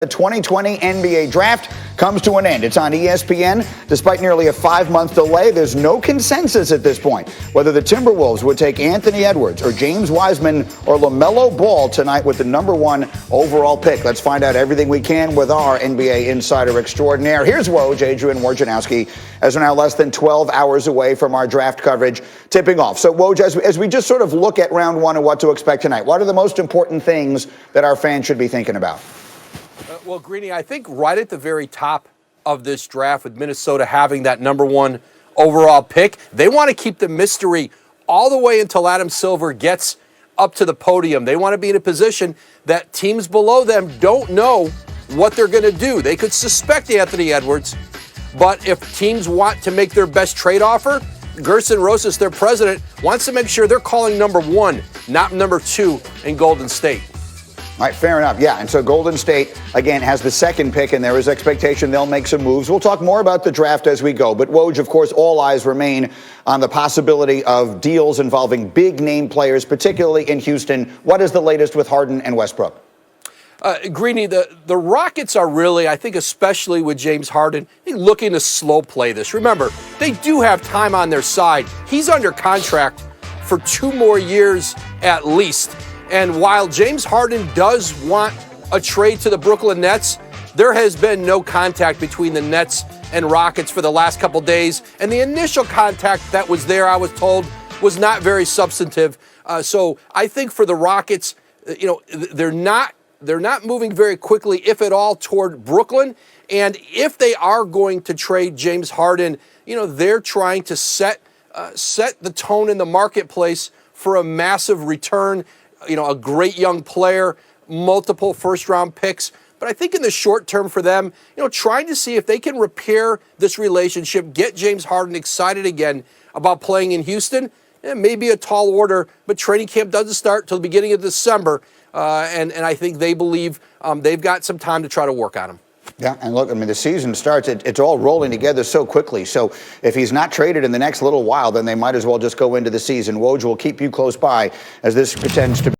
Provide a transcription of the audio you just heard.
The 2020 NBA Draft comes to an end. It's on ESPN. Despite nearly a 5-month delay, there's no consensus at this point whether the Timberwolves would take Anthony Edwards or James Wiseman or LaMelo Ball tonight with the #1 overall pick. Let's find out everything we can with our NBA insider extraordinaire. Here's Woj, Adrian Wojnarowski, as we're now less than 12 hours away from our draft coverage tipping off. So, Woj, as we just sort of look at round one and what to expect tonight, what are the most important things that our fans should be thinking about? Well, Greeny, I think right at the very top of this draft, with Minnesota having that #1 overall pick, they want to keep the mystery all the way until Adam Silver gets up to the podium. They want to be in a position that teams below them don't know what they're going to do. They could suspect Anthony Edwards, but if teams want to make their best trade offer, Gerson Rosas, their president, wants to make sure they're calling #1, not #2 in Golden State. All right, fair enough. Yeah, and so Golden State, again, has the second pick, and there is expectation they'll make some moves. We'll talk more about the draft as we go. But, Woj, of course, all eyes remain on the possibility of deals involving big-name players, particularly in Houston. What is the latest with Harden and Westbrook? Greeny, the Rockets are really, I think especially with James Harden, looking to slow play this. Remember, they do have time on their side. He's under contract for 2 more years at least. And while James Harden does want a trade to the Brooklyn Nets, there has been no contact between the Nets and Rockets for the last couple days. And the initial contact that was there, I was told, was not very substantive. So I think for the Rockets, they're not moving very quickly, if at all, toward Brooklyn. And if they are going to trade James Harden, they're trying to set the tone in the marketplace for a massive return. A great young player, multiple first-round picks. But I think in the short term for them, trying to see if they can repair this relationship, get James Harden excited again about playing in Houston, it may be a tall order, but training camp doesn't start till the beginning of December. And I think they believe they've got some time to try to work on him. Yeah, and look, I mean, the season starts, it's all rolling together so quickly. So if he's not traded in the next little while, then they might as well just go into the season. Woj will keep you close by as this pretends to be